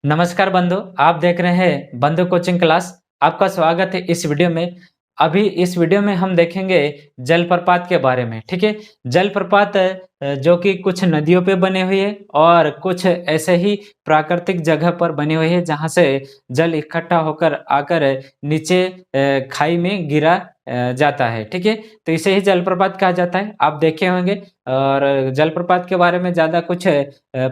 नमस्कार बंधु, आप देख रहे हैं बंधु कोचिंग क्लास। आपका स्वागत है इस वीडियो में। अभी इस वीडियो में हम देखेंगे जलप्रपात के बारे में। ठीक है, जलप्रपात जो कि कुछ नदियों पे बने हुए हैं और कुछ ऐसे ही प्राकृतिक जगह पर बने हुए हैं जहां से जल इकट्ठा होकर आकर नीचे खाई में गिरा जाता है। ठीक है, तो इसे ही जलप्रपात कहा जाता है। आप देखे होंगे और जलप्रपात के बारे में ज्यादा कुछ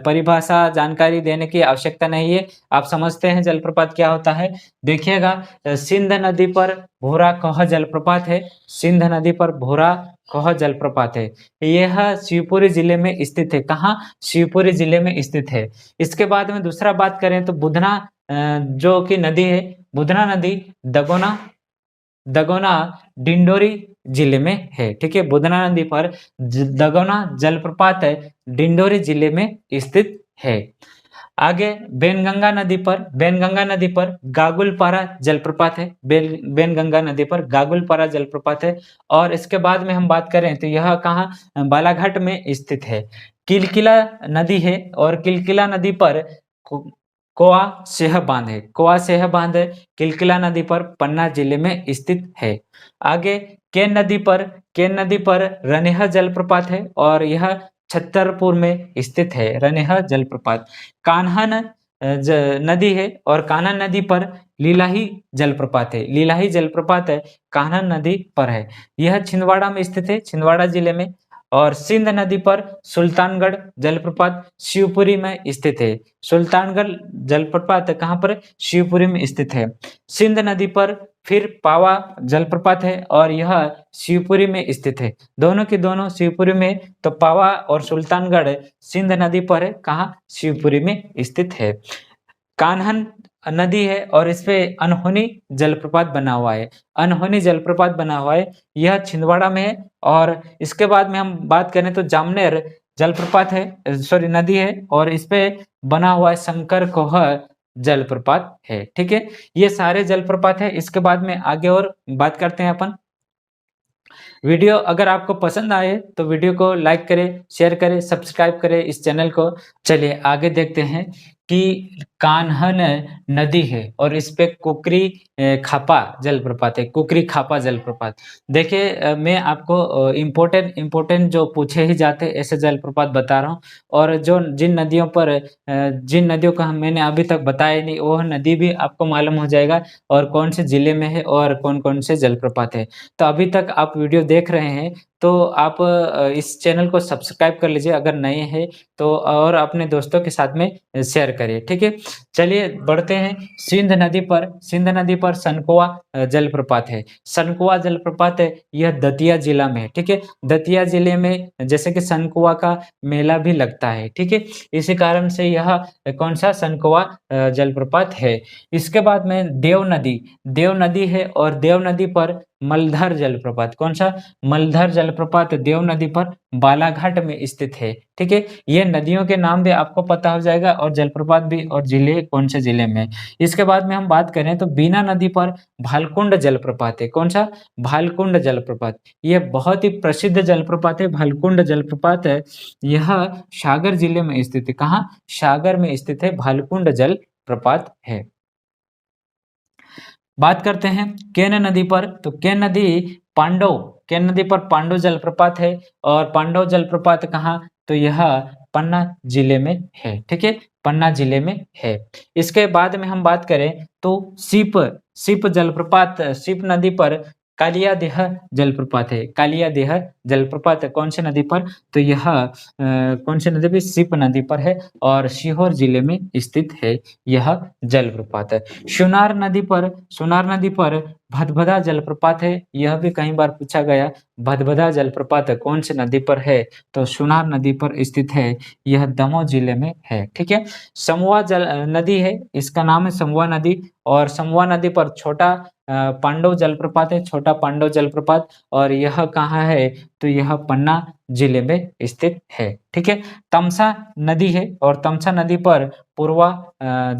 परिभाषा जानकारी देने की आवश्यकता नहीं है। आप समझते हैं जलप्रपात क्या होता है। देखिएगा, सिंध नदी पर भूरा कौह जलप्रपात है। सिंध नदी पर भूरा कौह जलप्रपात है। यह शिवपुरी जिले में स्थित है। कहाँ? शिवपुरी जिले में स्थित है। इसके बाद में दूसरा बात करें तो बुधना जो कि नदी है, बुधना नदी दगोना दगोना डिंडोरी जिले में है। ठीक है, बुधना नदी पर दगोना जलप्रपात डिंडोरी जिले में स्थित है। आगे बेनगंगा नदी पर गागुलपारा जलप्रपात है। बेनगंगा नदी पर गागुलपारा जलप्रपात है। और इसके बाद में हम बात करें तो यह कहाँ? बालाघाट में स्थित है। किलकिला नदी है और किलकिला नदी पर कोआ सेह बांध है। कोआ सेह बांध किलकिला नदी पर पन्ना जिले में स्थित है। आगे केन नदी पर रनिहा जलप्रपात है और यह छतरपुर में स्थित है। रनिहा जलप्रपात। कान्हन नदी है और कान्हन नदी पर लीलाही जलप्रपात है। लीलाही जलप्रपात कान्हन नदी पर है। यह छिंदवाड़ा में स्थित है, छिंदवाड़ा जिले में। और सिंध नदी पर सुल्तानगढ़ जलप्रपात शिवपुरी में स्थित है। सुल्तानगढ़ जलप्रपात कहाँ पर? शिवपुरी में स्थित है। सिंध नदी पर फिर पावा जलप्रपात है और यह शिवपुरी में स्थित है। दोनों के दोनों शिवपुरी में। तो पावा और सुल्तानगढ़ सिंध नदी पर है। कहाँ? शिवपुरी में स्थित है। कान्हन नदी है और इस पे अनहोनी जलप्रपात बना हुआ है। अनहोनी जलप्रपात बना हुआ है, यह छिंदवाड़ा में है। और इसके बाद में हम बात करें तो जामनेर जलप्रपात है, सॉरी नदी है, और इस पे बना हुआ है शंकर कोह जलप्रपात है। ठीक है, ये सारे जलप्रपात है। इसके बाद में आगे और बात करते हैं अपन। वीडियो अगर आपको पसंद आए तो वीडियो को लाइक करें, शेयर करें, सब्सक्राइब करें इस चैनल को। चलिए आगे देखते हैं कि कान्हन नदी है और इस पे कुकरी खापा जलप्रपात है। कुकरी खापा जलप्रपात। देखिए, मैं आपको इम्पोर्टेंट जो पूछे ही जाते ऐसे जलप्रपात बता रहा हूँ। और जो जिन नदियों का मैंने अभी तक बताया नहीं, वो नदी भी आपको मालूम हो जाएगा और कौन से जिले में है और कौन कौन से जलप्रपात है। तो अभी तक आप वीडियो देख रहे हैं तो आप इस चैनल को सब्सक्राइब कर लीजिए अगर नए हैं तो, और अपने दोस्तों के साथ में शेयर करिए। ठीक है, चलिए बढ़ते हैं। सिंध नदी पर सनकोआ जलप्रपात है। सनकोआ जलप्रपात है, यह दतिया जिला में है। ठीक है, दतिया जिले में जैसे कि सनकोआ का मेला भी लगता है। ठीक है, इसी कारण से यह कौन सा सनकोआ जलप्रपात है। इसके बाद में देव नदी है और देव नदी पर मलधर जलप्रपात। कौन सा? मलधर जलप्रपात देव नदी पर बालाघाट में स्थित है। ठीक है, ये नदियों के नाम भी आपको पता हो जाएगा और जलप्रपात भी, और जिले कौन से जिले में। इसके बाद में हम बात करें तो बीना नदी पर भालकुंड जलप्रपात है। कौन सा? भालकुंड जलप्रपात। यह बहुत ही प्रसिद्ध जलप्रपात है। भालकुंड जलप्रपात है, यह सागर जिले में स्थित है। कहाँ? सागर में स्थित है, भालकुंड जलप्रपात है। बात करते हैं केन नदी पर, तो केन नदी पर पांडव जलप्रपात है। और पांडव जलप्रपात कहाँ? तो यह पन्ना जिले में है। ठीक है, पन्ना जिले में है। इसके बाद में हम बात करें तो सीप नदी पर कालियादेह जलप्रपात है। कालियादेह जलप्रपात कौन सी नदी पर? तो यह कौन सी नदी पर? सीप नदी पर है और सीहोर जिले में स्थित है यह जलप्रपात है। सुनार नदी पर भदभदा जलप्रपात है। यह भी कई बार पूछा गया, भदभदा जलप्रपात कौन सी नदी पर है? तो सुनार नदी पर स्थित है, यह दमोह जिले में है। ठीक है, समूआ नदी है, इसका नाम है समूआ नदी। और समूआ नदी पर छोटा पांडव जलप्रपात है, छोटा पांडव जलप्रपात। और यह कहाँ है? तो यह पन्ना जिले में स्थित है। ठीक है, तमसा नदी है और तमसा नदी पर पूर्वा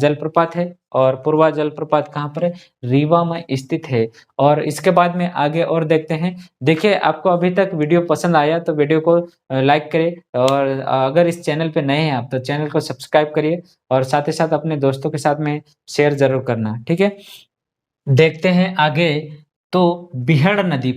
जलप्रपात है और पूर्वा जलप्रपात कहाँ पर है? रीवा में स्थित है। और इसके बाद में आगे और देखते हैं। देखिए, आपको अभी तक वीडियो पसंद आया तो वीडियो को लाइक करें और अगर इस चैनल पे नए हैं आप तो चैनल को सब्सक्राइब करिए और साथ ही साथ अपने दोस्तों के साथ में शेयर जरूर करना। ठीक है, देखते हैं आगे। तो बिहड़ नदी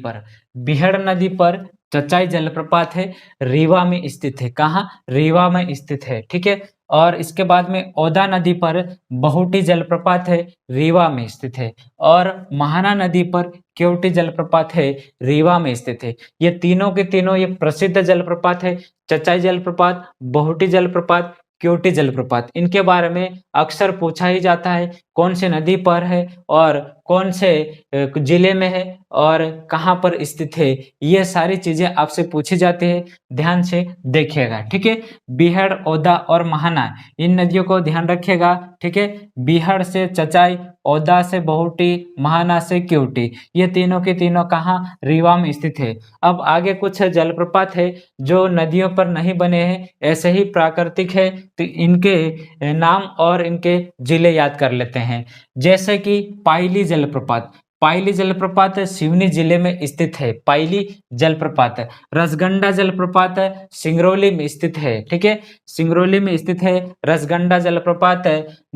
पर चचाई जलप्रपात है, रीवा में स्थित है। कहाँ? रीवा में स्थित है। ठीक है, और इसके बाद में ओदा नदी पर बहुटी जलप्रपात है, रीवा में स्थित है। और महाना नदी पर केवटी जलप्रपात है, रीवा में स्थित है। ये तीनों के तीनों ये प्रसिद्ध जलप्रपात है। चचाई जलप्रपात, बहुटी जलप्रपात, केवटी जलप्रपात, इनके बारे में अक्सर पूछा ही जाता है। कौन से नदी पर है और कौन से जिले में है और कहाँ पर स्थित है, ये सारी चीजें आपसे पूछी जाती है। ध्यान से देखिएगा। ठीक है, बीहड़, ओदा और महाना, इन नदियों को ध्यान रखिएगा। ठीक है, बीहड़ से चचाई, ओदा से बहुटी, महाना से केवटी, ये तीनों के तीनों कहाँ? रीवा में स्थित है। अब आगे कुछ जलप्रपात है जो नदियों पर नहीं बने हैं, ऐसे ही प्राकृतिक है, तो इनके नाम और इनके जिले याद कर लेते हैं। जैसे कि पाइली जलप्रपात, पाइली जलप्रपात सिवनी जिले में स्थित है। पाइली जलप्रपात, रसगंडा जलप्रपात सिंगरौली में स्थित है। ठीक है, सिंगरौली में स्थित है रसगंडा जलप्रपात।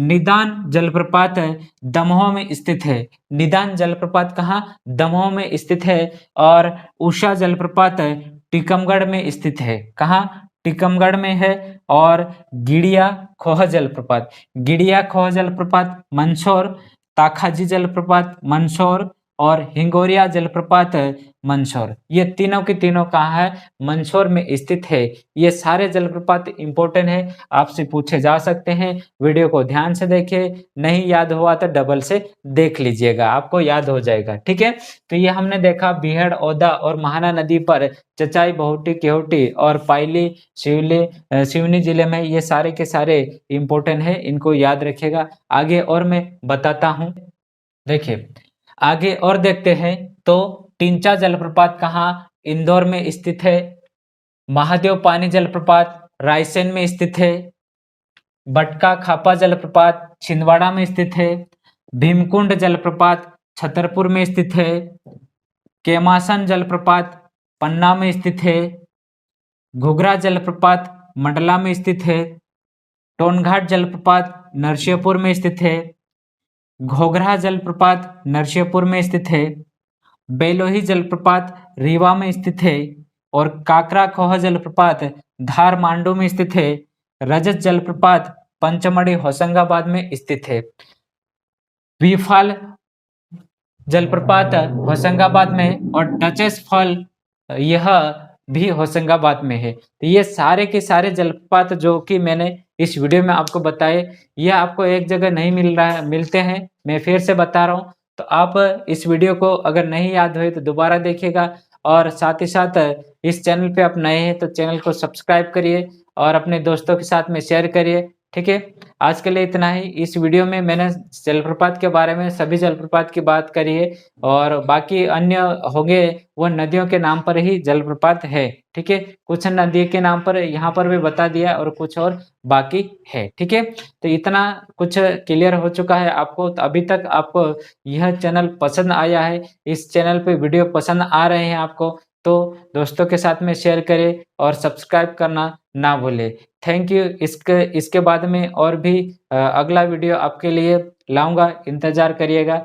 निदान जलप्रपात दमोह में स्थित है। निदान जलप्रपात कहाँ? दमोह में स्थित है। और उषा जलप्रपात टीकमगढ़ में स्थित है। कहाँ? टीकमगढ़ में है। और गिड़िया खोह जलप्रपात, गिड़िया खोह जलप्रपात मंदसौर, ताखाजी जलप्रपात मंदसौर और हिंगोरिया जलप्रपात मंदसौर, ये तीनों के तीनों कहाँ है? मंदसौर में स्थित है। ये सारे जलप्रपात इंपॉर्टेंट है, आपसे पूछे जा सकते हैं। वीडियो को ध्यान से देखिए, नहीं याद हुआ तो डबल से देख लीजिएगा, आपको याद हो जाएगा। ठीक है, तो ये हमने देखा बीहड़, ओदा और महाना नदी पर चचाई, बहुटी, केवटी और पाइली सिवनी जिले में, ये सारे के सारे इंपॉर्टेंट है, इनको याद रखिएगा। आगे और मैं बताता हूँ। देखिए, आगे और देखते हैं। तो टिंचा जलप्रपात कहाँ? इंदौर में स्थित है। महादेव पानी जलप्रपात रायसेन में स्थित है। बटका खापा जलप्रपात छिंदवाड़ा में स्थित है। भीमकुंड जलप्रपात छतरपुर में स्थित है। केमासन जलप्रपात पन्ना में स्थित है। घुघरा जलप्रपात मंडला में स्थित है। टोनघाट जलप्रपात नरसिंहपुर में स्थित है। घोघरा जलप्रपात नरसिंहपुर में स्थित है। बेलोही जलप्रपात रीवा में स्थित है। और काकरा खोह जलप्रपात धार मांडू में स्थित है। रजत जलप्रपात पंचमढ़ी होशंगाबाद में स्थित है। वीफाल जलप्रपात होशंगाबाद में और डचेस फॉल यह भी होशंगाबाद में है। तो ये सारे के सारे जलप्रपात जो कि मैंने इस वीडियो में आपको बताए, यह आपको एक जगह नहीं मिल रहा है, मिलते हैं। मैं फिर से बता रहा हूँ, तो आप इस वीडियो को अगर नहीं याद हुए तो दोबारा देखिएगा। और साथ ही साथ इस चैनल पे आप नए हैं तो चैनल को सब्सक्राइब करिए और अपने दोस्तों के साथ में शेयर करिए। ठीक है, आज के लिए इतना ही। इस वीडियो में मैंने जलप्रपात के बारे में, सभी जलप्रपात की बात करी है और बाकी अन्य होंगे वो नदियों के नाम पर ही जलप्रपात है। ठीक है, कुछ नदी के नाम पर यहाँ पर भी बता दिया और कुछ और बाकी है। ठीक है, तो इतना कुछ क्लियर हो चुका है आपको। तो अभी तक आपको यह चैनल पसंद आया है, इस चैनल पे वीडियो पसंद आ रहे हैं आपको, तो दोस्तों के साथ में शेयर करें और सब्सक्राइब करना ना भूलें। Thank you. इसके बाद में और भी अगला वीडियो आपके लिए लाऊंगा, इंतजार करिएगा।